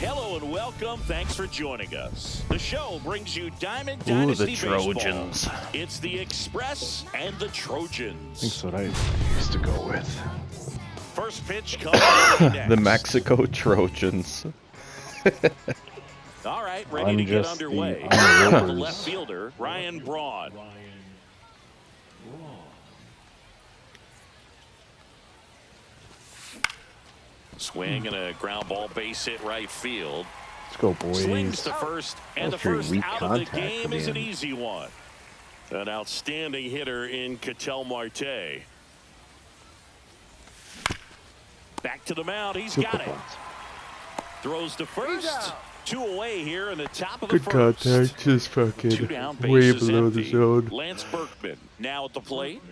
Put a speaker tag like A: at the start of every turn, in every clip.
A: Hello and welcome. Thanks for joining us. The show brings you Diamond Dynasty
B: the Trojans.
A: Baseball. It's the Express and the Trojans.
C: That's what I used to go with.
A: First pitch coming next.
B: The Mexico Trojans.
A: All right, ready to get underway. The left fielder, Ryan Braun. Swing and a ground ball base hit right field.
C: Let's go, boys.
A: Swings to first, and the first out of the game is an easy one. An outstanding hitter in Ketel Marte. Back to the mound. He's got it. Throws to first. 2 away here in the top of the first.
C: Good contact, just fucking
A: 2 down,
C: way
A: bases
C: below
A: empty.
C: the zone.
A: Lance Berkman now at the plate.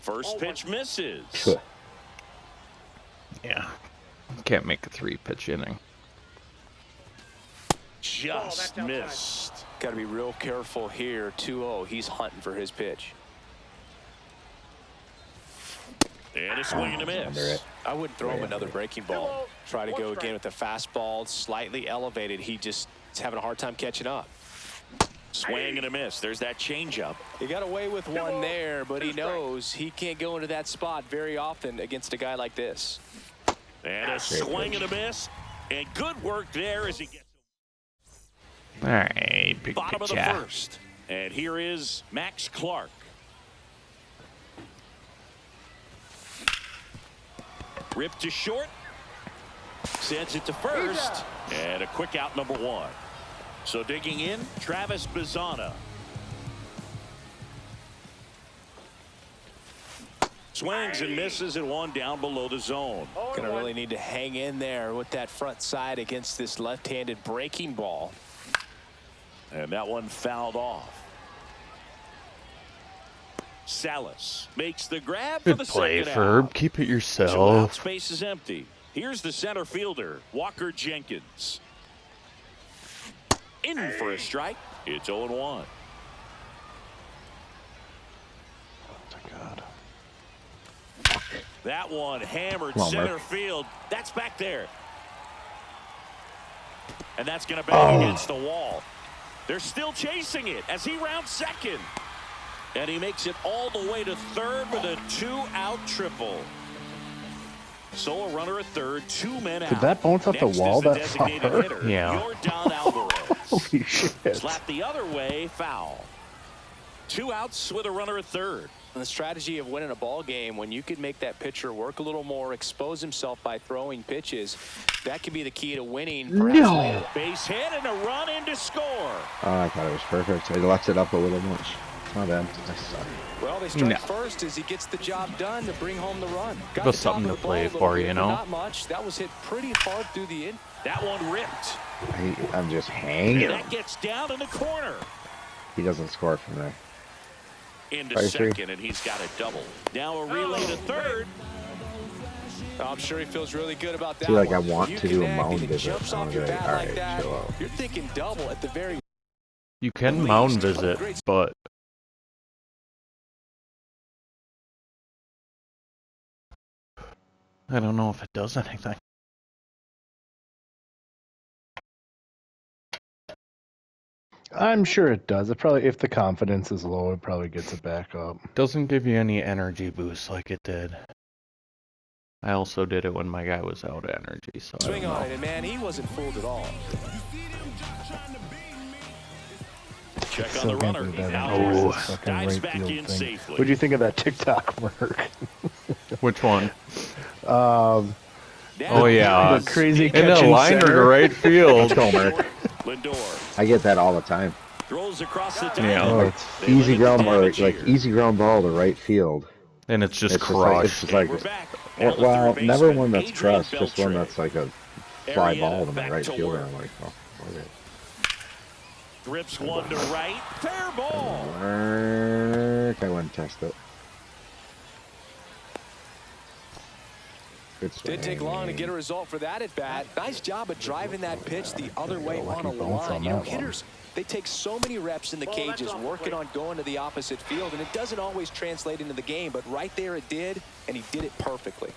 A: First pitch misses.
B: Yeah. Can't make a 3-pitch inning.
A: Just missed.
D: Got to be real careful here. 2-0. He's hunting for his pitch.
A: And a swing and a miss.
D: I wouldn't throw him another breaking ball. Try to go again with the fastball, slightly elevated. He just is having a hard time catching up.
A: Swing and a miss. There's that changeup.
D: He got away with one there, but he knows he can't go into that spot very often against a guy like this.
A: And a swing and a miss. And good work there as he gets
B: All right, big
A: bottom of
B: pitch.
A: the first. And here is Max Clark. Ripped to short. Sends it to first. And a quick out, number 1. So digging in, Travis Bazzana. Swings and misses and 1 down below the zone.
D: Gonna really need to hang in there with that front side against this left-handed breaking ball.
A: And that one fouled off. Salas makes the grab for
B: Good
A: the
B: play,
A: second
B: Ferb.
A: out.
B: Keep it
A: 2 out,
B: yourself.
A: space is empty. Here's the center fielder, Walker Jenkins. In for a strike. It's 0-1.
C: Oh my God.
A: That one hammered
C: Come on,
A: center
C: Mark.
A: field. That's back there. And that's going to bang against the wall. They're still chasing it as he rounds second. And he makes it all the way to third with a 2-out triple. So a runner at third, 2 men out.
C: Did that bounce off the
A: Next
C: wall
A: is the
C: that far?
A: designated hitter,
B: Yeah.
A: Yordan Alvarez.
C: Holy shit.
A: Slap the other way, foul. 2 outs with a runner at third.
D: And the strategy of winning a ball game, when you could make that pitcher work a little more, expose himself by throwing pitches, that could be the key to winning.
C: No.
A: Base hit and a run in to score.
E: Oh, I thought it was perfect. I left it up a little much. My bad.
D: Well, they strike
B: No.
D: first as he gets the job done to bring home the run. Got
B: That's
D: the top
B: something
D: of
B: to
D: the ball
B: play
D: a little
B: for,
D: bit,
B: you
D: but
B: know?
D: Not much. That was hit pretty hard through the in.
A: That one ripped.
E: I'm just
A: And
E: hanging.
A: that gets down in the corner.
E: He doesn't score from there.
A: Into
E: Strike three.
A: second, and he's got a double. Now a relay to third.
D: I'm sure he feels really good about that.
E: See, like, I
D: one.
E: want
D: You
E: to do a
D: connect,
E: mound
D: and it
E: visit.
D: jumps
E: I'm
D: off your
E: like,
D: bat
E: all
D: like
E: right,
D: that.
E: chill out.
D: You're thinking double at the very
B: You can
D: least.
B: mound visit, but I don't know if it does anything.
C: I'm sure it does. It probably, if the confidence is low, it probably gets it back up.
B: Doesn't give you any energy boost like it did. I also did it when my guy was out of energy, so I
D: swing
B: don't
D: on
B: know.
D: it, and man, he wasn't fooled at all.
A: Check on
C: Still
A: the
C: can't
A: runner.
C: believe that
A: Alvarez
C: injury is a fucking
A: dives
C: right
A: back
C: field
A: in
C: thing.
A: safely.
C: What'd you think of that TikTok, Mark?
B: Which one?
A: Now,
B: Oh yeah,
C: The crazy
B: in a
C: catching
B: liner to
C: center.
B: right field.
E: Let's go, Mark.
A: Lindor
E: I get that all the time.
A: throws across the
B: Yeah.
A: diamond.
C: Oh,
E: Like
C: it's
A: They
E: easy
A: limit the
E: ground ball,
A: damage
E: like
A: here.
E: easy ground ball to right field.
B: And it's just
E: It's just like, it's
B: crushed.
E: just like
A: We're back. Now the
E: well,
A: third
E: never
A: baseman,
E: one that's
A: Adrian
E: crushed, just one
A: Beltre.
E: that's like a fly
A: Arrieta
E: ball to my
A: back
E: right
A: to
E: fielder.
A: work.
E: I'm like, oh, okay.
A: Drips one to right. Fair ball.
E: Mark, I went and test it. Good
D: Didn't take long to get a result for that at bat. Nice job of driving that pitch the other way on a
C: lucky bounce
D: line.
C: on
D: You know,
C: that one.
D: hitters, they take so many reps in the cages working on going to the opposite field, and it doesn't always translate into the game, but right there it did, and he did it perfectly.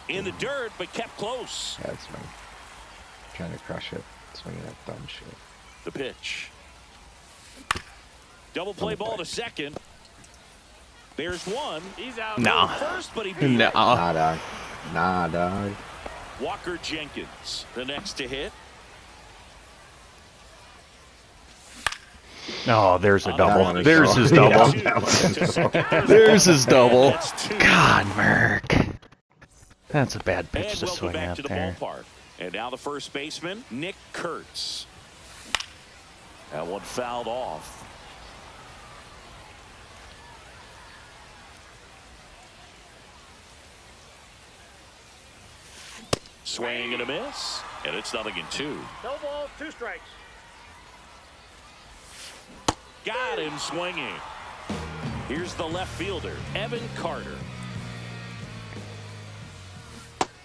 A: In the dirt, but kept close.
E: Yeah, that's me. Trying to crush it. Swinging that dumb shit.
A: The pitch. Double play ball to second. There's one. He's out first, but he beat it.
E: Nah, dog. Nah, dog.
A: Walker Jenkins, the next to hit.
B: Oh, there's a double.
E: one is
B: There's
E: double.
B: his double.
E: Yeah,
B: There's his double.
A: That's two.
B: God, Merc. That's a bad pitch
A: And
B: to
A: welcome
B: swing
A: back
B: at
A: to the
B: there.
A: ballpark. And now the first baseman, Nick Kurtz. That one fouled off. Swing and a miss. And it's 0-2.
F: No balls, 2 strikes.
A: Got him swinging. Here's the left fielder, Evan Carter.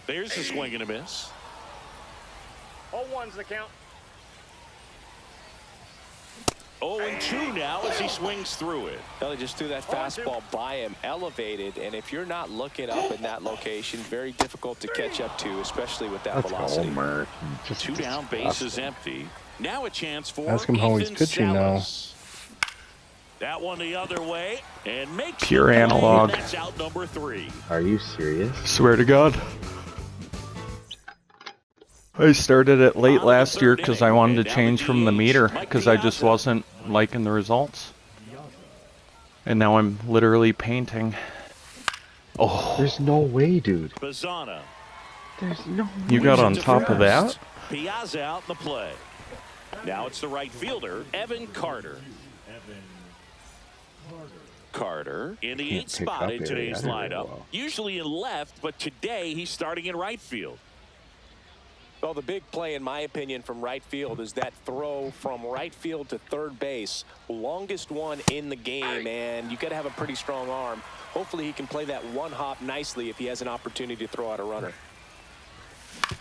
A: There's the swing and a miss.
F: 0-1's the count.
A: 0-2 now as he swings through it.
D: Well, they just threw that fastball by him, elevated, and if you're not looking up in that location, very difficult to catch up to, especially with that
E: Let's
D: velocity.
E: go, Merc. Just
A: 2 down, base is empty. Now a chance for
C: Ask him how he's
A: Ethan
C: pitching now.
A: Salas. That one the other way and makes
B: Pure
A: the play,
B: analog.
A: and that's out number 3.
E: Are you serious?
B: Swear to God. I started it late last year because I wanted to change from the meter because I just wasn't liking the results. And now I'm literally painting. Oh,
E: There's no way, dude.
A: Bazzana.
E: There's no way.
B: you got on
A: To
B: top of that?
A: first. Piazza out in the play. Now it's the right fielder, Evan Carter. Carter in the
E: Can't
A: 8th
E: pick
A: spot
E: up
A: in
E: area
A: today's
E: very
A: lineup.
E: well.
A: Usually in left, but today he's starting in right field.
D: Well, the big play, in my opinion, from right field is that throw from right field to third base. Longest one in the game, and you got to have a pretty strong arm. Hopefully he can play that one hop nicely if he has an opportunity to throw out a runner.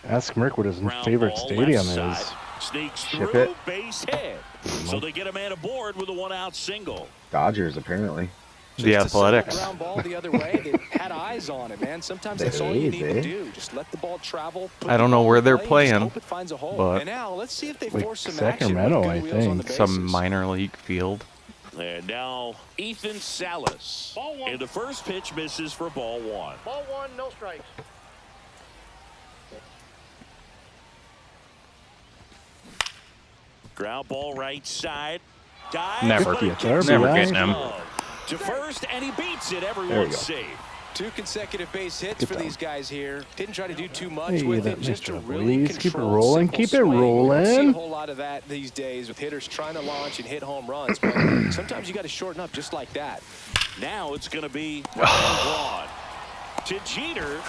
C: Ask Merc what his
A: Ground
C: favorite
A: ball,
C: stadium
A: left
C: is.
A: side. Sneaks
E: Ship
A: through,
E: it.
A: base hit. So they get a man aboard with a 1-out single.
E: Dodgers, apparently.
B: The
D: Just a simple
B: Athletics.
D: ground ball the other way. They had eyes on it, man. Sometimes that's all you need to do. Just let the ball travel.
B: I don't know where they're
D: Just
B: playing,
D: hope it finds a hole.
B: but-
D: And now let's see if they
C: Like
D: force some
C: Sacramento,
D: action with good
C: I
D: wheels on the
C: think.
B: Some
D: bases.
B: minor league field.
A: And now Ethan Salas.
F: Ball 1.
A: And the first pitch misses for ball 1.
F: Ball 1, no strikes.
A: Ground ball right side. Dives,
B: Never.
A: but he
C: Never
A: gets
B: Never
A: it
B: getting him.
A: to first, and he beats it.
E: There
A: Everyone's
E: we go.
A: safe.
D: 2 consecutive base hits
C: Get
D: for
C: down.
D: these guys here. Didn't try to do too much
C: Hey,
D: with
C: that
D: it. Just
C: nice
D: to
C: job,
D: really
C: boys. Keep it
D: control
C: rolling,
D: simple
C: keep it
D: swing. You don't see a
C: rolling.
D: whole lot of that these days with hitters trying to launch and hit home runs. But sometimes you got to shorten up just like that.
A: Now it's going to be Braun to Jeter.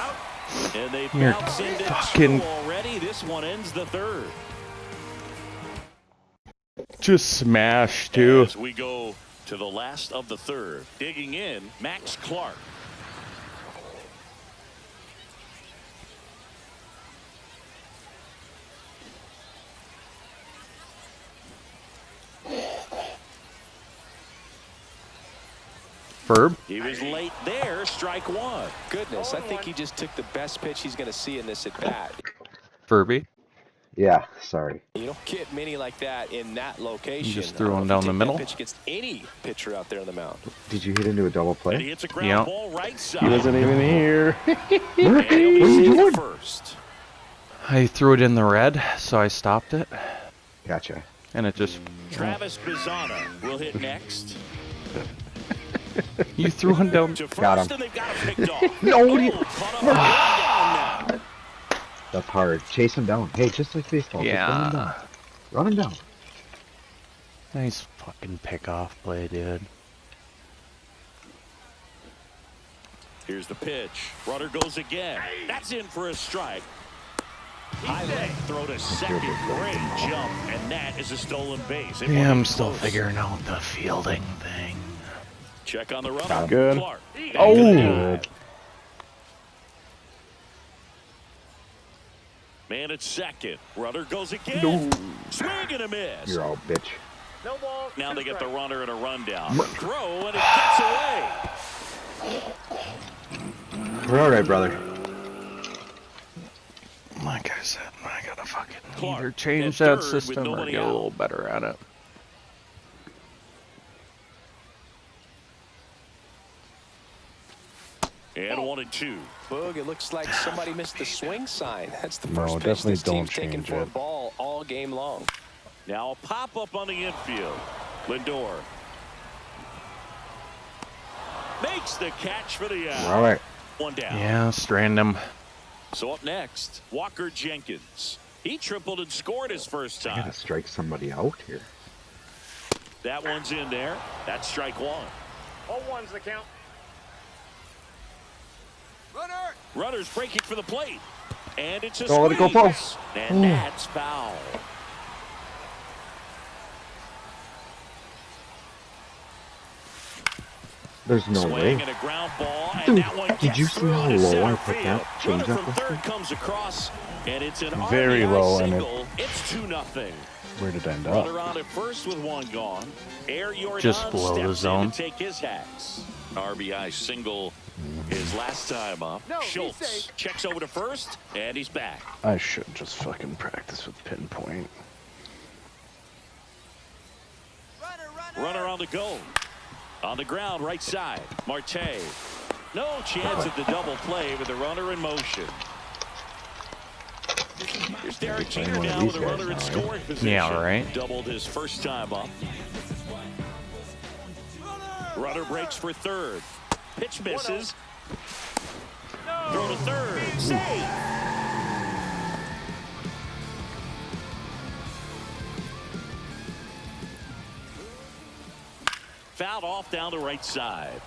A: And they
B: You're
A: bounce into
B: fucking-
A: 2 already. This one ends the 3rd.
B: Just smash, too.
A: As we go to the last of the 3rd. Digging in, Max Clark.
B: Ferb?
A: He was late there, strike 1.
D: Goodness, I think he just took the best pitch he's going to see in this at bat.
B: Furby?
E: Yeah, sorry.
D: You don't get many like that in that location.
B: You just threw
D: I
B: him
D: don't know
B: down
D: if
B: the
D: you take
B: middle?
D: that pitch against any pitcher out there on the mound.
E: Did you hit into a double
A: And he
E: play?
A: hits a ground
B: Yeah.
A: ball right side.
C: He wasn't even here.
A: And
E: What are
A: he'll be
E: you
A: safe
E: doing?
A: first.
B: I threw it in the red, so I stopped it.
E: Gotcha.
B: And it just...
A: Travis Bazzana will hit next.
B: You threw him down...
A: To
E: Got
A: first,
E: him.
A: and they've got him picked off.
E: No,
A: Oh,
E: he-
A: caught him down now.
E: That's hard. Chase him down. Hey, just like baseball. Just run him down.
B: Yeah.
E: Run him down.
B: Nice fucking pick-off play, dude.
A: Here's the pitch. Runner goes again. That's in for a strike. High leg throw to second. Great jump, and that is a stolen base. It
B: Yeah, I'm
A: wasn't
B: still
A: close.
B: figuring out the fielding thing.
A: Check on the runner.
E: Got him.
C: Good.
A: Clark.
B: Oh.
C: Good.
A: Man at second. Runner goes again. Swing and a miss.
E: You're all bitch.
F: No balls,
A: Now
F: 2
A: they get the
F: strikes.
A: runner and a rundown. Throw, and it gets away.
E: We're all right, brother.
B: Like I said, I gotta fucking
A: Clark
B: either change
A: at
B: that
A: third with
B: system or
A: nobody
B: get a
A: out.
B: little better at it.
A: And 1-2.
D: Boog, it looks like somebody missed the swing sign. That's the
C: No,
D: first pitch
C: definitely
D: this team's
C: don't
D: taken
C: change
D: for a
C: it.
D: ball all game long.
A: Now a pop-up on the infield. Lindor makes the catch for the out.
E: All right.
A: One down.
B: Yeah, strand him.
A: So up next, Walker Jenkins. He tripled and scored his first
E: I
A: time.
E: gotta strike somebody out here.
A: That one's in there. That's strike one.
F: 0-1's the count.
A: Runner's breaking for the plate. And it's a
E: Don't let it go
A: squeeze.
E: close.
A: And that's foul.
E: There's no
A: Swing
E: way.
A: and a ground ball, and
E: Dude,
A: that one
E: did
A: gets
E: you see
A: through
E: how
A: to
E: low
A: center
E: I put that
A: field.
E: change
A: Runner
E: up
A: from
E: with
A: third
E: it?
A: comes across, and it's an
C: Very
A: RBI
C: low, and
A: single. It's 2-0.
C: Where'd it end
A: Runner
C: up?
A: on at first with one gone. Air
B: Just
A: Jordan
B: below the
A: steps in
B: zone.
A: to take his hacks. RBI single his last time up.
F: No, he's
A: Schultz
F: safe.
A: checks over to first, and he's back.
C: I should just fucking practice with pinpoint.
A: Runner on the go. On the ground, right side. Marte. No chance at the double play with the runner in motion. Here's Derek Jeter
E: one of
A: now
E: these
A: with a
E: guys
A: runner in
E: now, right?
A: scoring position.
B: Yeah, right.
A: Doubled his first time up. Runner breaks for third. Pitch misses. Throw to third. Save. Fouled off down the right side.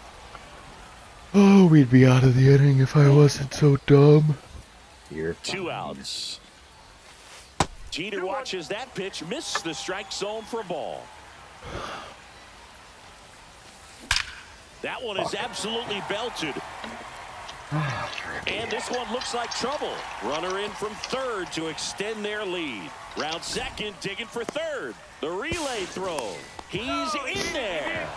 B: Oh, we'd be out of the inning if I wasn't so dumb.
E: Here.
A: 2 outs. Jeter watches that pitch miss the strike zone for a ball. That one is absolutely belted. And this one looks like trouble. Runner in from third to extend their lead. Round second, digging for third. The relay throw. He's in there.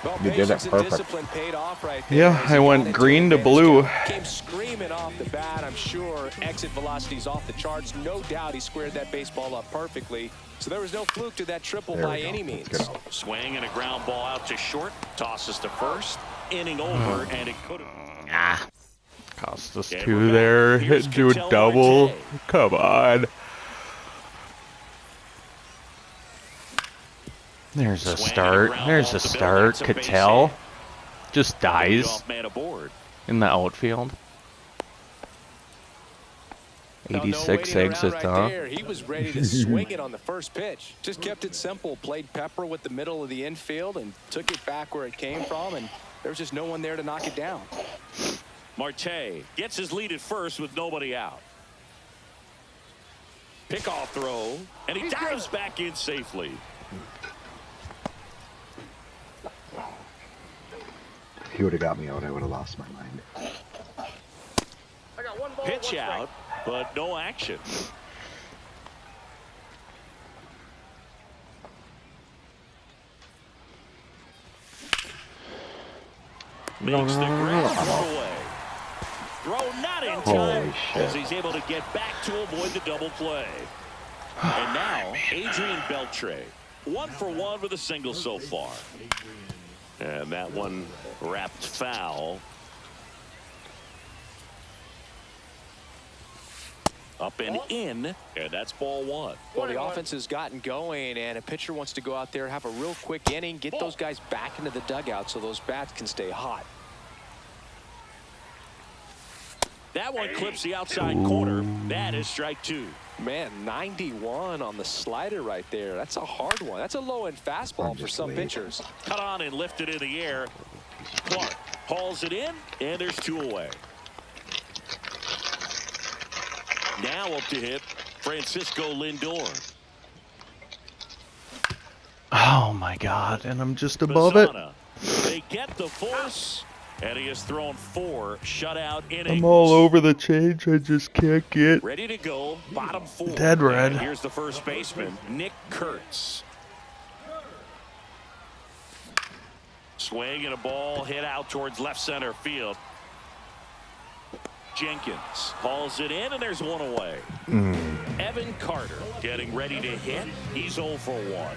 D: Well,
E: You did it
D: patience and
E: perfect.
D: discipline paid off right there.
B: Yeah,
D: As he
B: I
D: got
B: went
D: into
B: green to
D: advanced
B: blue.
D: count, came screaming off the bat. I'm sure exit velocity's off the charts. No doubt he squared that baseball up perfectly. So there was no fluke to that triple
E: There
D: by
E: we go.
D: any
E: Let's
D: means.
E: get out.
A: Swing and a ground ball out to short. Tosses to first. Inning over, and it could have.
B: Ah. Cost us
A: And we're
B: 2
A: back.
B: there.
A: Here's
B: Do a
A: Ketel
B: double.
A: Marte.
B: Come on. There's a
A: Swing and a
B: start.
A: ground
B: There's
A: ball
B: a
A: to Bill.
B: start.
A: That's a base
B: Cattell
A: hit.
B: just dies
A: Leadoff man aboard.
B: in the outfield.
D: No,
B: 86
D: waiting around
B: exit,
D: right
B: huh?
D: there. He was ready to swing it on the first pitch. Just kept it simple. Played pepper with the middle of the infield and took it back where it came from. And there was just no one there to knock it down.
A: Marte gets his lead at first with nobody out. Pickoff throw, and he dives back in safely.
E: If he would have got me out, I would have lost my mind.
F: I got one ball,
A: Pitch
F: one
A: out, but no action. Makes the ground ball away. Throw not in time
E: Holy shit.
A: as he's able to get back to avoid the double play. And now, Adrian Beltre. 1 for 1 with a single so far. And that one wrapped foul. Up and in, and that's ball 1.
D: Well, the offense has gotten going, and a pitcher wants to go out there, have a real quick inning, get those guys back into the dugout so those bats can stay hot.
A: That one clips the outside corner. That is strike 2.
D: Man, 91 on the slider right there. That's a hard one. That's a low-end fastball for some pitchers.
A: Cut on and lifted in the air. Clark hauls it in, and there's 2 away. Now up to hit Francisco Lindor.
B: Oh my god, and I'm just above it.
A: Bazzana. They get the force, and he has thrown 4 shutout innings.
B: I'm all over the change, I just can't get.
A: Ready to go, bottom 4.
B: Dead red.
A: And here's the first baseman, Nick Kurtz. Swing and a ball hit out towards left center field. Jenkins hauls it in, and there's one away. Evan Carter getting ready to hit. He's 0 for 1.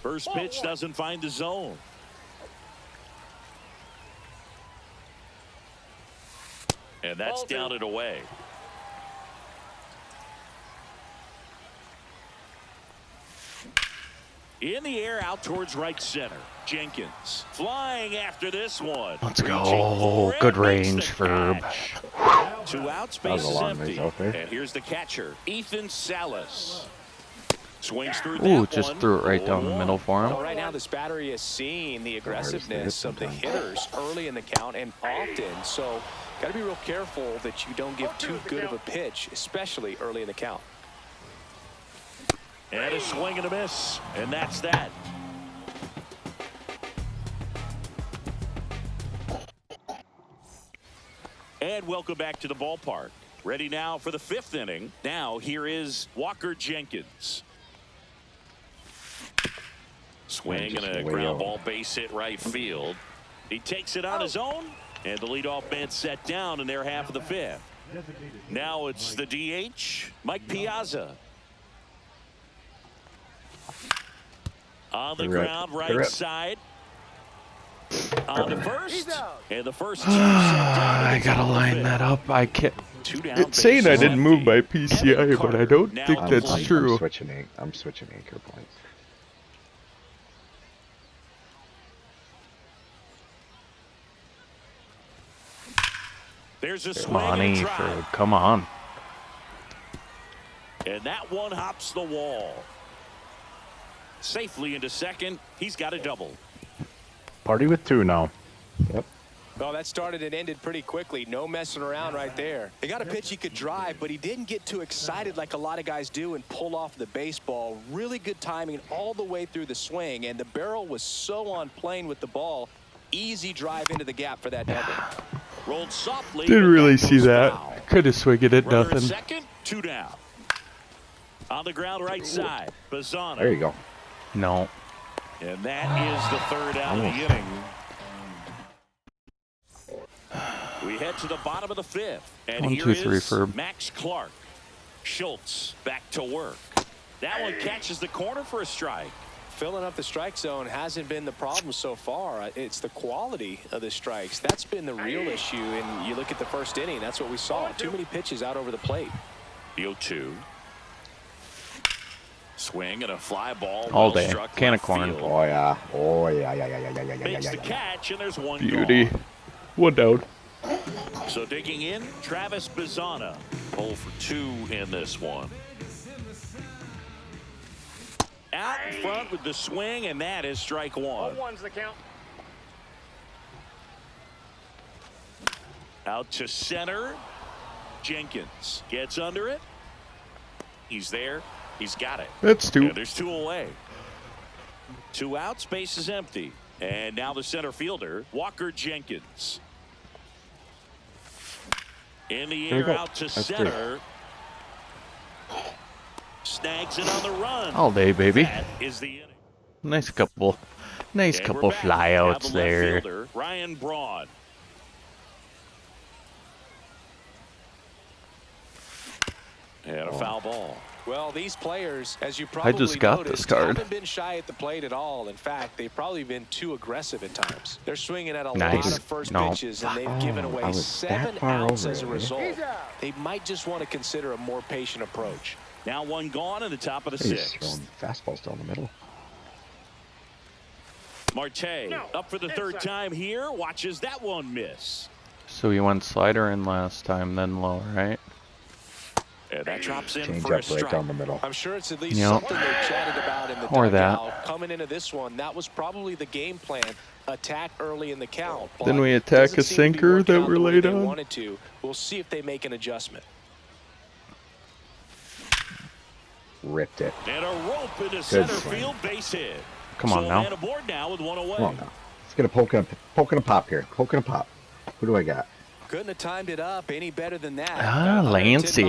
A: First pitch doesn't find the zone. And that's down and away. In the air out towards right center. Jenkins flying after this one.
B: Let's go. Good range, Furb.
A: 2 outs, base is empty. And here's the catcher, Ethan Salas. Swings through that
B: Ooh, just
A: one.
B: threw it right down the middle for him.
D: Well, right now, this battery is seeing the aggressiveness of the hitters early in the count and often. So, got to be real careful that you don't give too good of a pitch, especially early in the count.
A: And a swing and a miss. And that's that. And welcome back to the ballpark. Ready now for the 5th inning. Now here is Walker Jenkins. Swing and a ground ball, base hit right field. He takes it on his own, and the leadoff man set down in their half of the 5th. Now it's the DH, Mike Piazza. On the ground, right side. On the first, and the first two set down.
B: I gotta line that up. I can't.
A: 2 down,
B: It's saying I didn't move my PCI, but I don't
A: Now
B: think that's
A: I'm
B: true.
E: I'm switching anchor points.
A: There's a swing
B: Come on,
A: and a
B: Furb.
A: drive.
B: Come on.
A: And that one hops the wall. Safely into second. He's got a double.
C: Party with 2 now.
E: Yep.
D: Well, that started and ended pretty quickly. No messing around right there. He got a pitch he could drive, but he didn't get too excited like a lot of guys do and pull off the baseball. Really good timing all the way through the swing, and the barrel was so on plane with the ball. Easy drive into the gap for that double.
A: Rolled softly.
B: Didn't
A: but
B: really
A: that
B: see
A: goes
B: that.
A: foul.
B: Could have swinged it at
A: Runner at
B: nothing.
A: second, 2 down. On the ground right side, Bazzana.
E: There you go.
B: No.
A: And that is the 3rd out of the inning. We head to the bottom of the 5th. And
B: 1,
A: here
B: 2, 3,
A: is
B: Furb.
A: Max Clark. Schultz back to work. That one catches the corner for a strike.
D: Filling up the strike zone hasn't been the problem so far. It's the quality of the strikes. That's been the real issue. And you look at the first inning, that's what we saw. Too many pitches out over the plate.
A: The 0-2. Swing and a fly ball.
B: All
A: well
B: day.
A: struck
B: Can of
A: left
B: corn.
A: field.
E: Oh yeah. Oh yeah.
A: Makes the catch, and there's one
B: Beauty.
A: gone.
B: 1 down.
A: So digging in, Travis Bazzana. 0 for 2 in this one. Out in front with the swing, and that is strike 1.
F: 0-1's the count.
A: Out to center. Jenkins gets under it. He's there. He's got it.
B: That's 2.
A: And there's 2 away. 2 outs, base is empty. And now the center fielder, Walker Jenkins. In the air, out to center. Snags it on the run.
B: All day, baby.
A: That is the inning.
B: Nice couple
A: And we're back.
B: flyouts
A: Now the left
B: there.
A: fielder, Ryan Braun. And a foul ball.
D: Well, these players, as you probably
B: just got
D: noticed,
B: this card.
D: haven't been shy at the plate at all. In fact, they've probably been too aggressive at times. They're swinging at a
B: Nice.
D: lot of first
B: No.
D: pitches, and they've given
E: I
D: away
E: was
D: 7
E: that far
D: outs
E: over
D: as a
E: it, eh?
D: result.
F: He's out.
D: They might just want to consider a more patient approach.
A: Now 1 gone in the top of the
E: He's
A: 6th.
E: throwing fastballs down the middle.
A: Marte up for the 3rd time here. Watches that one miss.
B: So you went slider in last time, then low, right?
A: And that drops in
E: Change
A: for a
E: up right
A: strike.
E: down the middle.
D: I'm sure it's at least
B: Yep.
D: something they've chatted about in the
B: Or that.
D: dugout. Coming into this one, that was probably the game plan. Attack early in the count.
B: Then
D: but
B: we attack
D: doesn't
B: a
D: seem to be
B: sinker
D: working
B: that
D: out
B: we're
D: the way
B: laid
D: they
B: on.
D: wanted to. We'll see if they make an adjustment.
E: Ripped it.
A: And a rope into center
E: swing.
A: field, base hit.
B: Come on
A: so
B: now.
A: man aboard now with 1 away.
E: Come on now. Let's get a poke and a pop here. Poke and a pop. Who do I got?
D: Couldn't have timed it up any better than that.
B: Ah, Lancey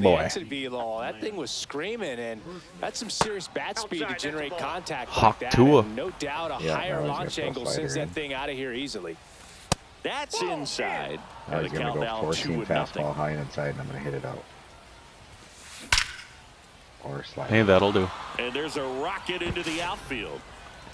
B: boy.
D: That thing was screaming, and that's some serious bat speed to generate contact
B: Hawk
D: like that.
B: Tua.
D: And no doubt a
E: Yeah,
D: higher
E: now he's
D: launch
E: gonna
D: angle
E: throw a
D: sends
E: slider
D: that thing out of here easily.
A: That's inside.
E: Now
A: And
E: he's
A: the
E: going to go
A: countdown
E: 4-seam
A: 2-0.
E: fastball high and inside, and I'm going to hit it out. Or slide.
B: Hey, that'll do.
A: And there's a rocket into the outfield.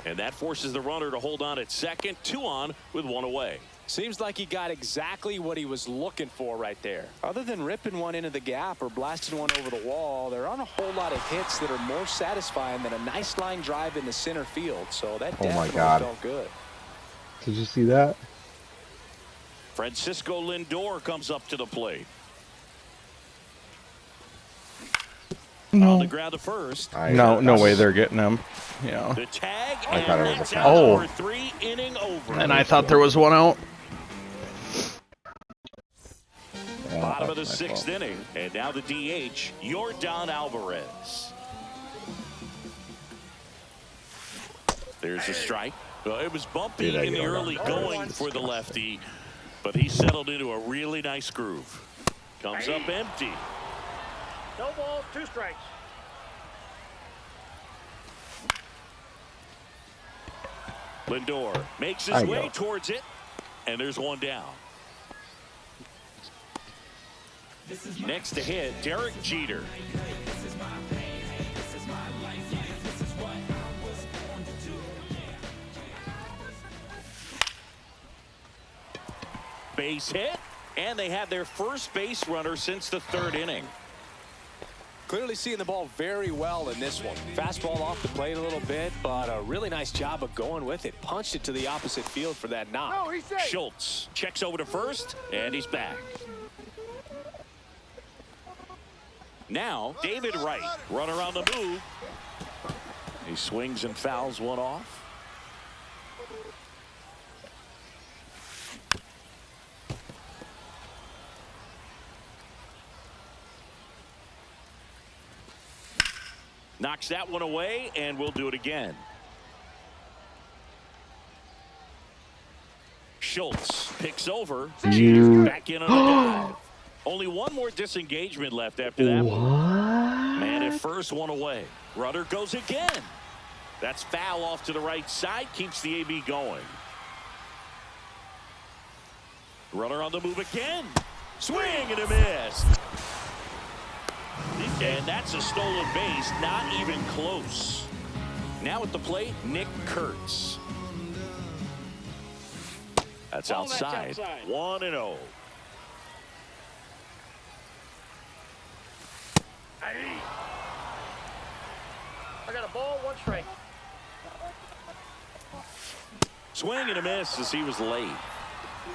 A: And that forces the runner to hold on at second. 2 on with 1 away.
D: Seems like he got exactly what he was looking for right there. Other than ripping one into the gap or blasting one over the wall, there aren't a whole lot of hits that are more satisfying than a nice line drive in the center field. So that
E: Oh my
D: definitely
E: God.
D: felt good.
E: Did you see that?
A: Francisco Lindor comes up to the plate. On the ground to first.
B: No way they're getting him. Yeah.
A: The tag,
E: I thought
A: and
E: it was a
A: that's
E: foul.
A: out. Number 3 inning over.
B: And I thought there was one out.
E: Yeah,
A: Bottom of the
E: that's my
A: 6th
E: fault.
A: inning. And now the DH, Yordan Alvarez. There's a strike. It was bumpy
E: Dude,
A: in the
E: Yordan
A: early
E: Alvarez
A: going
E: is
A: for the
E: disgusting.
A: lefty, but he settled into a really nice groove. Comes up empty.
F: No balls, 2 strikes.
A: Lindor makes his
E: There you
A: way
E: go.
A: towards it, and there's 1 down. Next to hit, Derek Jeter. Base hit, and they have their first base runner since the 3rd inning.
D: Clearly seeing the ball very well in this one. Fastball off the plate a little bit, but a really nice job of going with it. Punched it to the opposite field for that knock.
F: No, he's safe.
A: Schultz checks over to first, and he's back. Now, David Wright, runner on the move. He swings and fouls one off. Knocks that one away, and we'll do it again. Schultz picks over.
E: You-
A: Back in on the dive. Only 1 more disengagement left after that one. Man at first, 1 away. Runner goes again. That's foul off to the right side. Keeps the AB going. Runner on the move again. Swing and a miss. And that's a stolen base. Not even close. Now at the plate, Nick Kurtz. That's outside. 1-0.
F: I got a ball, 1 strike.
A: Swing and a miss as he was late.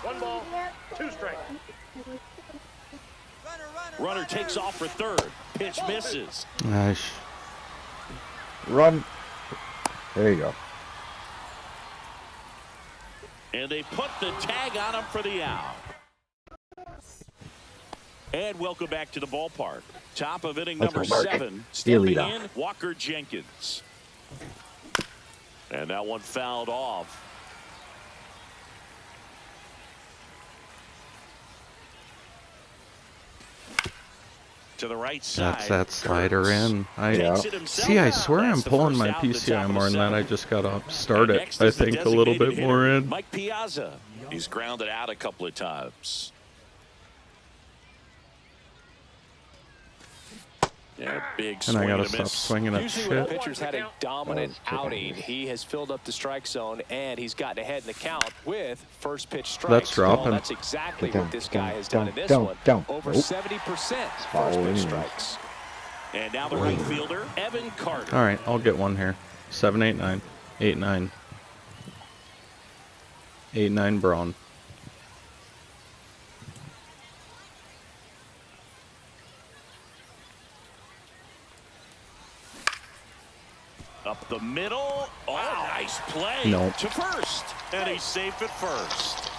F: 1 ball, 2 strikes.
A: Runner takes off for third. Pitch misses.
B: Nice.
E: Run. There you go.
A: And they put the tag on him for the out. And welcome back to the ballpark. Top of inning
E: Let's
A: number
E: go, Mark.
A: 7.
E: Steal
A: Stepping
E: leader.
A: in, Walker Jenkins. And that one fouled off. To the right side.
B: That's that slider
A: Kurtz
B: in.
A: takes it himself
B: See, I
A: out.
B: swear
A: That's
B: I'm
A: the
B: pulling
A: first
B: my
A: out at the top
B: PCI
A: of the
B: more than that. I
A: 7th.
B: just gotta start
A: And
B: it.
A: next
B: I
A: is the
B: think a little bit
A: designated
B: more
A: hitter,
B: in.
A: Mike Piazza. He's grounded out a couple of times. Yeah, big
B: And
A: swing
B: I gotta
A: and a
B: stop
A: miss.
B: swinging at
D: Usually when a
B: shit.
D: pitcher's had a dominant
E: That was chicken
D: outing,
E: wings.
D: he has filled up the strike zone and he's gotten ahead in the count with first pitch strikes.
B: That's dropping.
D: Well, that's exactly
E: Down,
D: what this guy
E: down,
D: has done in
E: down,
D: this
E: down,
D: one.
E: down.
D: Over
E: Nope.
D: 70%
E: Foul
D: first pitch
E: anyways.
D: strikes.
A: And now the right fielder, Evan Carter.
B: All right, I'll get one here. 7, 8, 9. 8, 9. 8, 9 Braun.
A: Up the middle. Oh, nice play.
B: Nope.
A: To first. And he's safe at first.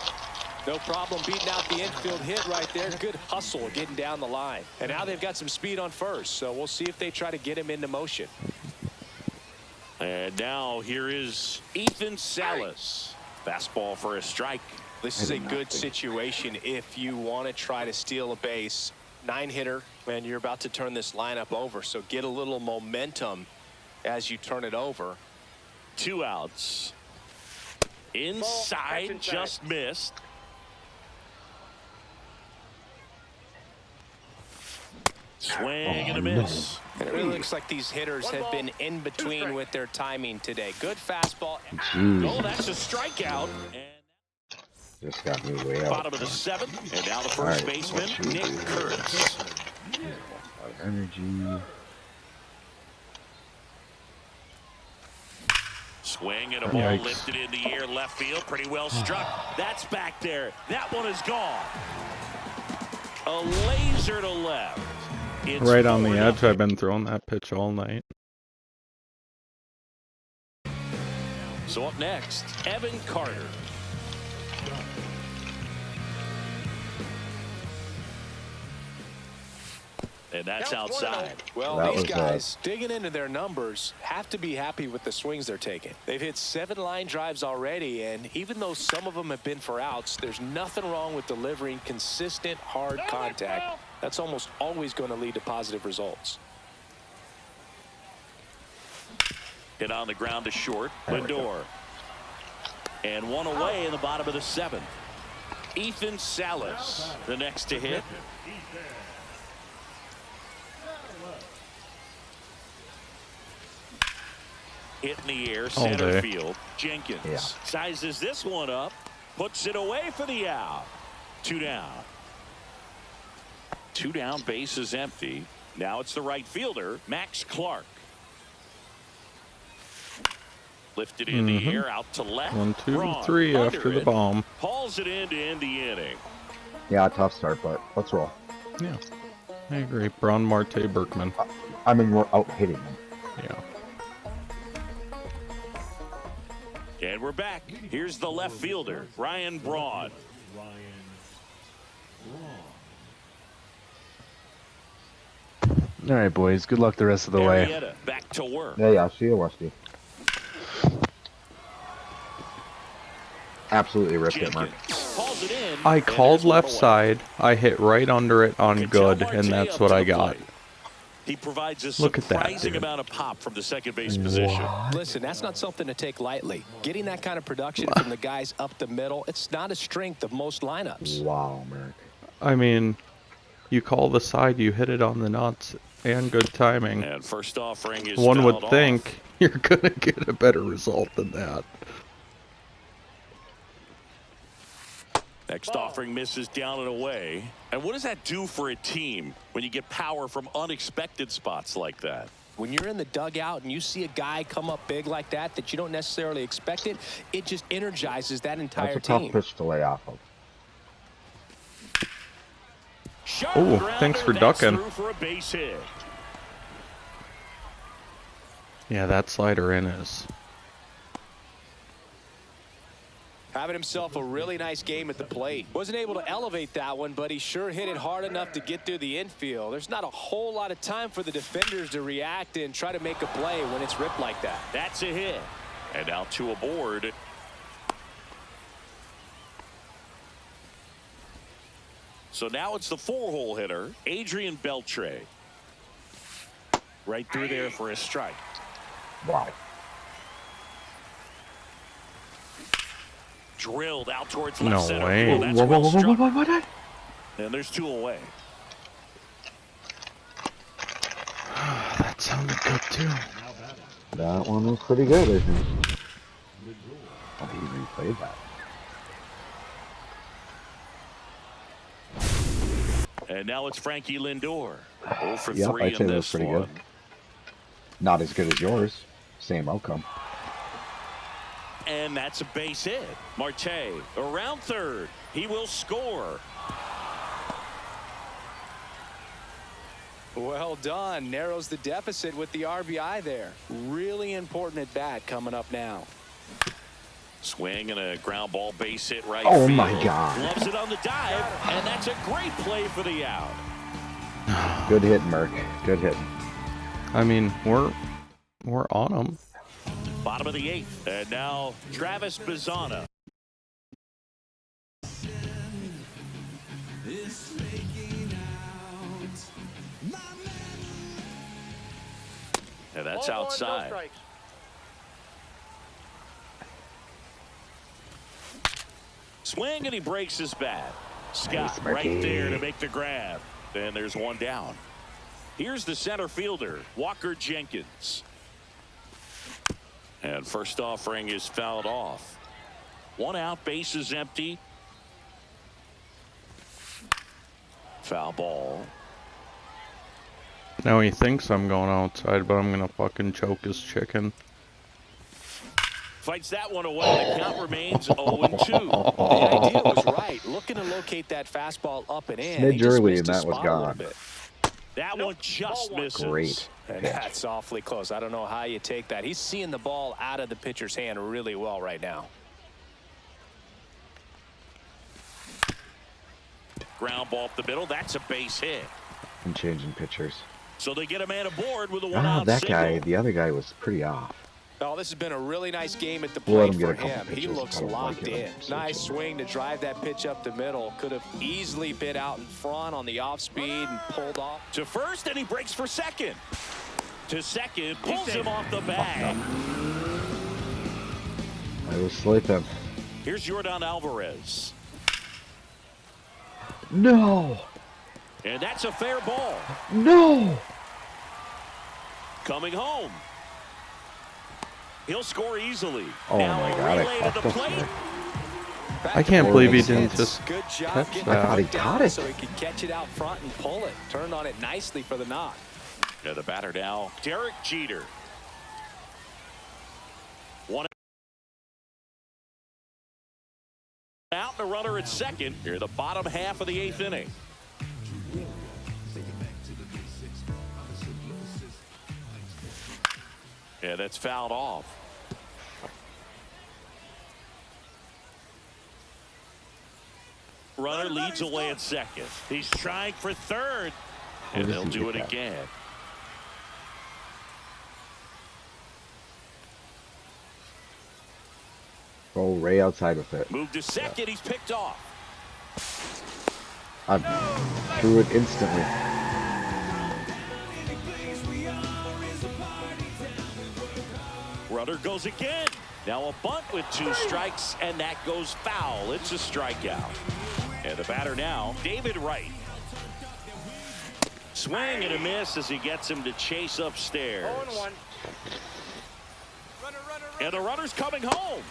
D: No problem beating out the infield hit right there. Good hustle getting down the line. And now they've got some speed on first, so we'll see if they try to get him into motion.
A: And now here is Ethan Salas. Fastball for a strike.
D: This is a good situation if you want to try to steal a base. 9-hitter, and you're about to turn this lineup over, so get a little momentum as you turn it over.
A: 2 outs. Inside, just missed. Swing and a miss.
D: And it really looks like these hitters have been in between with their timing today. Good fastball.
A: Oh, that's a strikeout. And
E: Just got me way out.
A: bottom of the 7th, and now the first baseman, Nick Kurtz.
E: Energy.
A: Swing and a ball
B: Yikes.
A: lifted in the air, left field, pretty well struck. That's back there. That one is gone. A laser to left. It's
B: Right on the
A: 4-0.
B: edge. I've been throwing that pitch all night.
A: So up next, Evan Carter. And that's outside.
D: Well,
E: That
D: these
E: was,
D: guys digging into their numbers have to be happy with the swings they're taking. They've hit 7 line drives already, and even though some of them have been for outs, there's nothing wrong with delivering consistent, hard contact. That's almost always going to lead to positive results.
A: Hit on the ground to short. Lindor. And one away in the bottom of the 7th. Ethan Salas, the next to hit. Hit in the air,
B: All
A: center
B: day.
A: field. Jenkins
E: Yeah.
A: sizes this one up, puts it away for the out. 2 down. 2 down, base is empty. Now it's the right fielder, Max Clark. Lifted in the air, out to left.
B: 1, 2,
A: Braun
B: 3
A: under
B: after the
A: it.
B: bomb.
A: Hauls it in to end the inning.
E: Yeah, tough start, but let's roll.
B: Yeah, I agree. Braun, Marte, Berkman.
E: I mean, we're out hitting them.
B: Yeah.
A: And we're back. Here's the left fielder, Ryan Braun.
C: All right, boys. Good luck the rest of the way.
A: Arrieta back to work.
E: Yeah, see you, Westy. Absolutely ripped it, Mark.
A: Jenkins hauls it in.
B: I
A: and
B: called
A: there's one
B: left
A: away.
B: side. I hit right under it on
A: Ketel
B: good,
A: Marte
B: and that's
A: up
B: what
A: to
B: I
A: the
B: got.
A: plate. He provides a
B: Look at that,
A: surprising
B: dude.
A: amount of pop from the second base position.
D: Listen, that's not something to take lightly. Getting that kind of production from the guys up the middle, it's not a strength of most lineups.
E: Wow, Mark.
B: I mean, you call the side, you hit it on the nuts, and good timing.
A: And first offering is
B: One would
A: fouled
B: think
A: off.
B: you're gonna get a better result than that.
A: Next offering misses down and away. And what does that do for a team when you get power from unexpected spots like that?
D: When you're in the dugout and you see a guy come up big like that you don't necessarily expect it, it just energizes that entire
E: That's a tough
D: team.
E: pitch to lay off of.
A: Sharp
B: Oh,
A: grounder,
B: thanks for
A: that's
B: ducking.
A: through for a base hit.
B: Yeah, that slider in is.
D: Having himself a really nice game at the plate. Wasn't able to elevate that one, but he sure hit it hard enough to get through the infield. There's not a whole lot of time for the defenders to react and try to make a play when it's ripped like that.
A: That's a hit. And now 2 aboard. So now it's the 4-hole hitter, Adrian Beltre. Right through there for a strike.
E: Wow.
A: Drilled out towards left
B: No
A: center
B: way.
A: field. That's well struck.
E: What?
A: And there's 2 away.
B: That sounded good too.
E: That one was pretty good, I think. Oh, he replayed that.
A: And now it's Frankie Lindor. 0 for
E: Yep,
A: 3
E: I'd say
A: in
E: that was
A: this
E: pretty
A: one.
E: good. Not as good as yours. Same outcome.
A: And that's a base hit. Marte around third. He will score.
D: Well done. Narrows the deficit with the RBI there. Really important at bat coming up now.
A: Swing and a ground ball base hit right
E: Oh,
A: field.
E: my God.
A: Loves it on the dive, and that's a great play for the out.
E: Good hit, Merc. Good hit.
B: I mean, we're on them.
A: Bottom of the 8th, and now Travis Bazzana. And that's
F: Ball one, no
A: outside.
F: strikes.
A: Swing, and he breaks his bat. Scott
E: Nice,
A: right
E: Marky.
A: there to make the grab. And there's one down. Here's the center fielder, Walker Jenkins. And first offering is fouled off. One out, base is empty. Foul ball.
B: Now he thinks I'm going outside, but I'm gonna fucking choke his chicken.
A: Fights that one away. The count remains 0-2.
D: The idea was right. Looking to locate that fastball up and in. He
E: Smidge
D: just
E: early
D: missed
E: and
D: his
E: that was
D: spot a little
E: gone.
D: bit.
A: That one just misses.
E: Great.
D: And that's awfully close. I don't know how you take that. He's seeing the ball out of the pitcher's hand really well right now.
A: Ground ball up the middle. That's a base hit.
E: I'm changing pitchers.
A: So they get a man aboard with a one-out
E: That
A: single.
E: guy, the other guy was pretty off.
D: Oh, this has been a really nice game at the
E: We'll let
D: plate
E: him get
D: for
E: a couple
D: him. He
E: pitches.
D: looks
E: I don't like
D: locked
E: it.
D: in. Nice swing to drive that pitch up the middle. Could have easily been out in front on the off speed and pulled off.
A: To first, and he breaks for second. To second, pulls him off the bag.
E: I was sleeping.
A: Here's Yordan Alvarez.
E: No!
A: And that's a fair ball.
E: No!
A: Coming home. He'll score easily.
E: Oh
A: now
E: my
A: a
E: God, I
A: relay to the
E: fucked up
A: plate.
E: there.
B: I can't believe he didn't
D: Hits.
B: just
D: Good job
B: catch
D: getting
B: that.
E: I thought he
D: it
E: caught
D: down
E: it.
D: so he could catch it out front and pull it. Turned on it nicely for the knock.
A: Yeah, the batter now, Derek Jeter. One out and a runner at second. Here, the bottom half of the 8th inning. Yeah, that's fouled off. Runner leads away at second. He's trying for third. And
E: does
A: they'll
E: he
A: do
E: get
A: it
E: that?
A: again.
E: Go Ray outside with it.
A: Move to second. He's picked off.
E: I threw it instantly.
A: Runner goes again. Now a bunt with 2 strikes, and that goes foul. It's a strikeout. And the batter now, David Wright. Swing and a miss as he gets him to chase upstairs.
F: 0-1.
A: And the runner's coming home.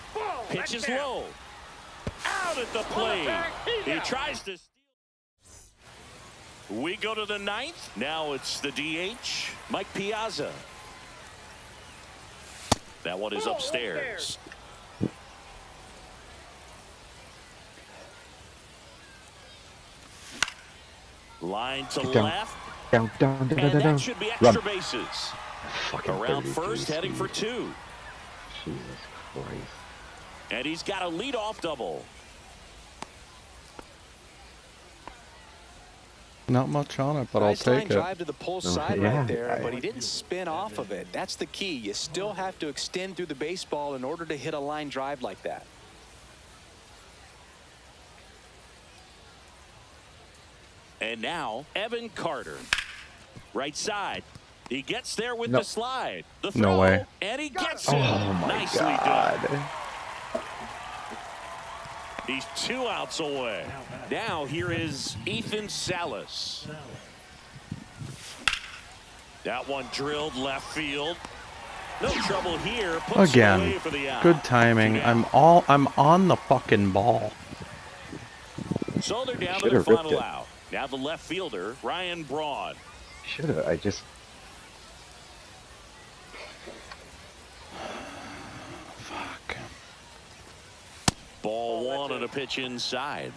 A: Pitches low. Out at the plate. He tries to steal. We go to the 9th. Now it's the DH, Mike Piazza. That one is upstairs. Line to
E: Down.
A: left.
E: Down, down, down,
A: And
E: down,
A: that
E: down.
A: should be extra
E: Run.
A: bases.
E: Fucking
A: Around
E: 33
A: first, heading for
E: speed.
A: 2.
E: Jesus Christ.
A: And he's got a leadoff double.
B: Not much on it, but I'll
D: Nice line
B: take it.
D: drive to the pull side
E: yeah.
D: right there, but he didn't spin off of it. That's the key. You still have to extend through the baseball in order to hit a line drive like that.
A: And now Evan Carter. Right side. He gets there with
E: No.
A: the slide. The
B: No
A: throw,
B: way.
A: And he gets it.
E: Oh my
A: Nicely
E: God.
A: done. He's 2 outs away. Now here is Ethan Salas. That one drilled left field. No trouble here. Puts it away
B: Again,
A: for the out.
B: good timing. I'm on the fucking ball.
A: So they're down to
E: Should've
A: their
E: ripped
A: final
E: it.
A: out. Now the left fielder, Ryan Braun.
E: Should have. I just.
B: Fuck.
A: Ball 1 and a pitch inside.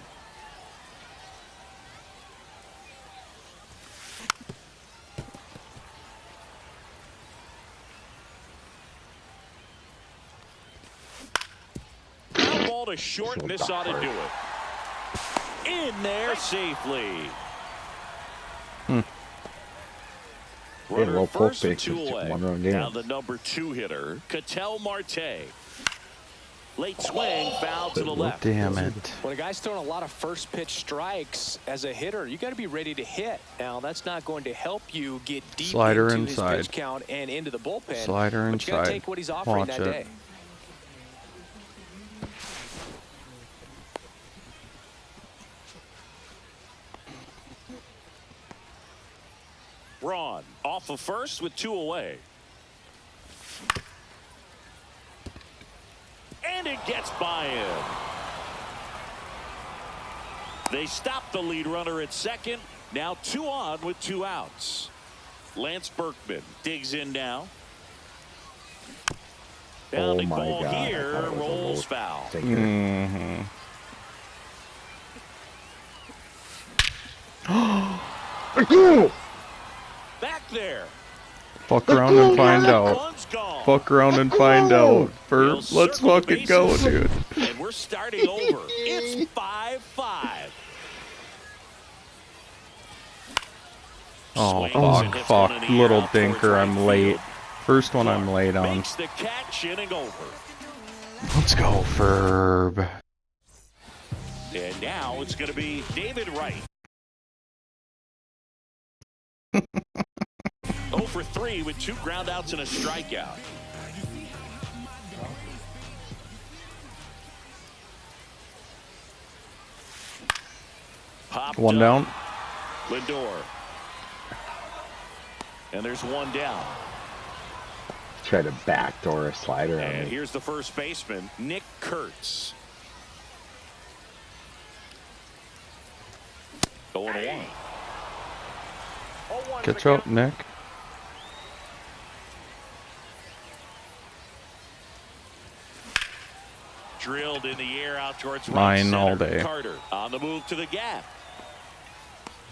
A: Ground ball to short, and this ought to do it. In there safely. Runner
E: low
A: at
E: poke
A: first, 2
E: pitch, it's just a
A: away.
E: one-run game.
A: Now the number 2 hitter, Ketel Marte. Late swing, foul to the left.
B: Damn it.
D: When a guy's throwing a lot of first pitch strikes as a hitter, you got to be ready to hit. Now, that's not going to help you get deep
B: Slider
D: into
B: inside.
D: his pitch count and into the bullpen.
B: Slider
D: but you got to
B: inside.
D: take what he's offering
B: Watch
D: that
B: it.
D: day.
A: Braun off of first with 2 away. And it gets by him. They stop the lead runner at second. Now 2 on with 2 outs. Lance Berkman digs in now. Bounding ball
E: God,
A: here, rolls foul.
B: Mm-hmm.
A: Back there.
B: Fuck around and find out.
A: One's gone.
B: Fuck around and find out.
A: He'll
B: Let's
A: circle the
B: fucking go,
A: bases.
B: dude.
A: And we're starting over. It's 5-5.
B: Oh,
A: Swings and
B: fuck,
A: hits one in
B: fuck.
A: the air
B: Little
A: out towards
B: dinker,
A: right
B: I'm late.
A: field.
B: First one I'm late on.
A: Makes the catch, inning over.
B: Let's go, Furb.
A: And now it's going to be David Wright. 0 for 3 with 2 groundouts and a strikeout. Popped
B: One
A: up.
B: down.
A: Lindor. And there's 1 down.
E: Try to backdoor a slider on
A: And
E: me.
A: here's the first baseman, Nick Kurtz. 0-1.
F: 0-1
B: Catch up, Nick.
A: Drilled in the air out towards right
B: Mine
A: center.
B: all day.
A: Carter on the move to the gap.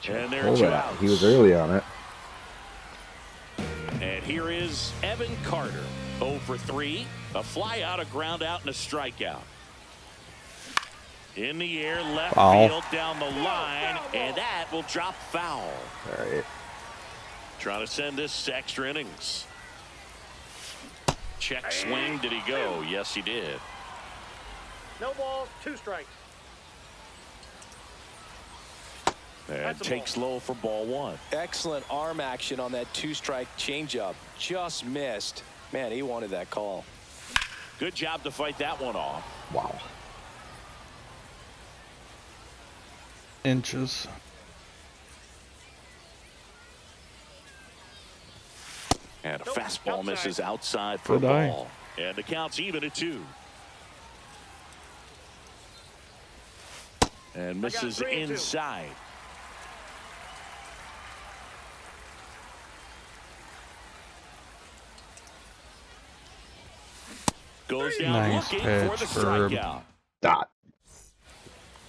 A: And there are
E: Hold
A: 2
E: it.
A: outs.
E: He was early on it.
A: And here is Evan Carter. 0 for 3. A fly out, a ground out, and a strikeout. In the air, left
B: Foul.
A: field down the line, and that will drop foul.
E: All right.
A: Trying to send this to extra innings. Check swing. Did he go? Yes, he did.
F: No balls, 2 strikes.
A: And
F: That's a
A: takes low for ball 1.
D: Excellent arm action on that 2-strike changeup. Just missed. Man, he wanted that call.
A: Good job to fight that one off.
E: Wow.
B: Inches.
A: And a
F: Nope,
A: fastball
F: outside.
A: misses outside for a
B: Good eye.
A: ball. And the count's even at 2. And misses
F: 3 and 2.
A: inside. Goes down
B: Nice
A: looking for
B: pitch,
A: the
B: Ferb.
A: strikeout.
E: Dot.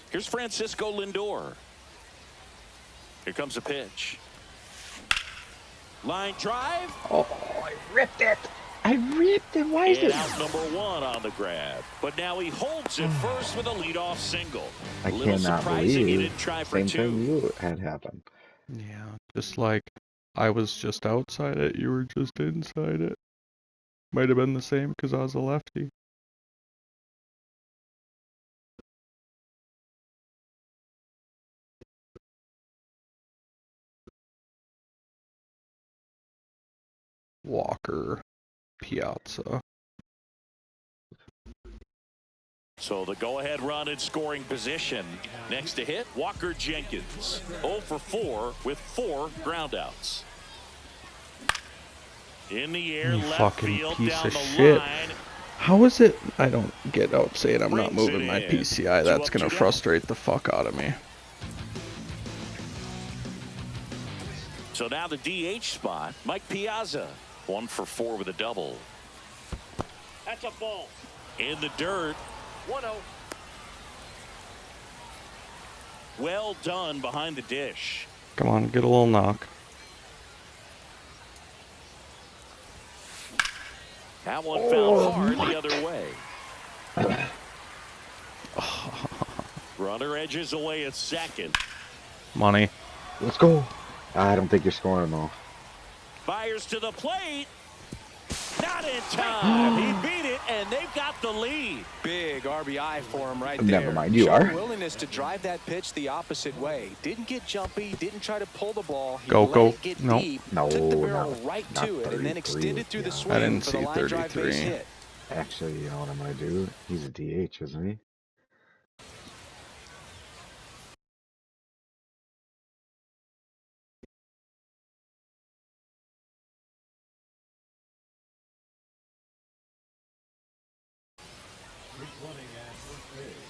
A: Here's Francisco Lindor. Here comes a pitch. Line drive.
E: Oh, I ripped it. I ripped it. Why is
A: And
E: it?
A: out number 1 on the grab. But now he holds it first with a leadoff single.
E: I
A: A little
E: cannot
A: surprising he
E: believe
A: didn't try for
E: same
A: 2.
E: thing you had happen.
B: Yeah, just like I was just outside it, you were just inside it. Might have been the same because I was a lefty. Walker, Piazza.
A: So the go-ahead run in scoring position. Next to hit, Walker Jenkins. 0 for 4 with 4 groundouts. In the air,
B: You
A: left
B: fucking
A: field,
B: piece
A: down
B: of
A: the
B: shit.
A: line.
B: How is it? I don't get out saying I'm not
A: Brings it
B: moving my
A: in.
B: PCI.
A: 2
B: That's
A: up,
B: gonna
A: 2 down.
B: frustrate the fuck out of me.
A: So now the DH spot, Mike Piazza. 1 for 4 with a double.
F: That's a ball.
A: In the dirt.
F: 1-0.
A: Well done behind the dish.
B: Come on, get a little knock.
A: That one fell hard the other way. Runner edges away at second.
B: Money.
E: Let's go. I don't think you're scoring though.
A: Fires to the plate. Not in time. He beat it, and they've got the lead.
D: Big RBI for him right there.
E: Never mind, you
D: Showed
E: are.
D: willingness to drive that pitch the opposite way. Didn't get jumpy, didn't try to pull the ball. He
B: Go,
D: let
B: go.
D: it get
B: No.
D: deep,
E: No,
D: took the barrel
E: not-
D: right
E: not
D: to it, and then
E: 33.
D: extended through the
E: Yeah.
D: swing
B: I didn't
D: for the
B: see
D: line drive base
B: 33.
D: hit.
E: Actually, you know what I'm gonna do? He's a DH, isn't he?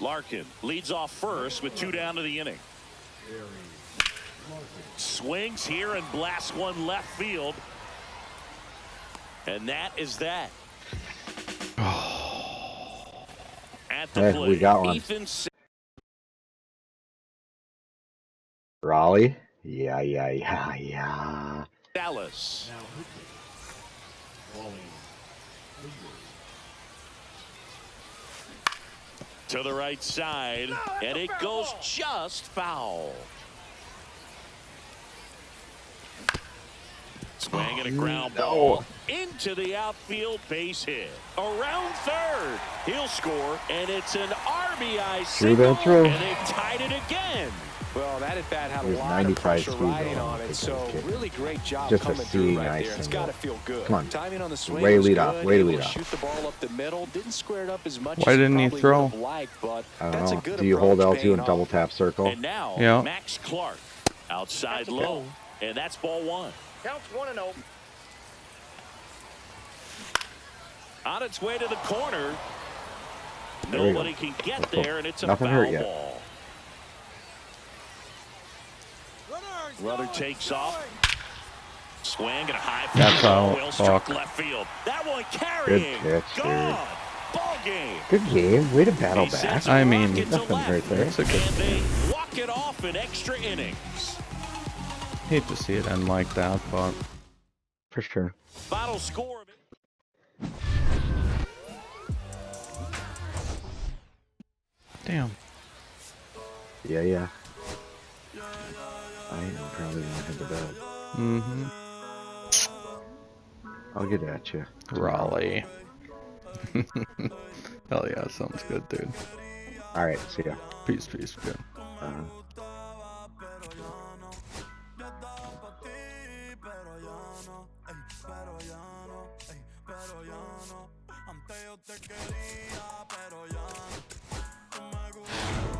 A: Larkin leads off first with 2 down to the inning. Swings here and blasts one left field. And that is that. At the
E: Hey,
A: plate,
E: we got one.
A: Ethan
E: Raleigh? Yeah.
A: Dallas. To the right side, and it goes just foul. Swing and a ground ball into the outfield, base hit. Around third, he'll score, and it's an RBI single, and they've tied it again.
D: Well, that at bat had a
E: There's
D: lot of
E: 95
D: pressure
E: speed
D: riding
E: going
D: on
E: on.
D: it, so really great job
E: Just a
D: coming through
E: seeing
D: right
E: nice
D: there. It's
E: single.
D: got to feel good.
E: Come on.
D: Timing on the swing
E: Way
D: was
E: lead
D: good.
E: off, way
D: Able
E: lead
D: to
E: off.
D: shoot the ball up the middle. Didn't square it up as much
B: Why
D: as
B: didn't he
D: probably
B: throw?
D: would have liked, but
E: I
D: that's a
E: don't know.
D: good
E: Do you hold
D: approach
E: L2
D: paying
E: and double
D: off.
E: tap circle?
A: And now,
B: Yeah.
A: Max Clark, outside
F: That's a
A: low,
F: ball.
A: and that's ball 1.
F: Counts 1-0.
A: On its way to the corner.
E: There we go.
A: Nobody can get
E: Let's go.
A: there, and it's a
E: Nothing
A: foul
E: hurt yet.
A: ball. Runner takes off. Swing and a high
B: That's out.
A: well struck
B: Fuck.
A: left field. That one carrying.
E: pitch, dude.
A: Gone. Ball game.
E: Good game. Way to battle
A: He sends
E: back.
A: a
B: I mean,
A: rocket to
E: nothing
A: left,
E: right there.
B: It's a good
A: and they walk it off in extra innings.
B: Hate to see it end like that, but
E: For sure.
A: Final score of it.
B: damn.
E: Yeah. I am probably gonna head to bed.
B: Mm-hmm.
E: I'll get at you.
B: Raleigh. Hell yeah, sounds good, dude.
E: Alright, see ya.
B: Peace, good.
E: Uh,
G: Antes yo te quería, pero ya no. Tú me gustas.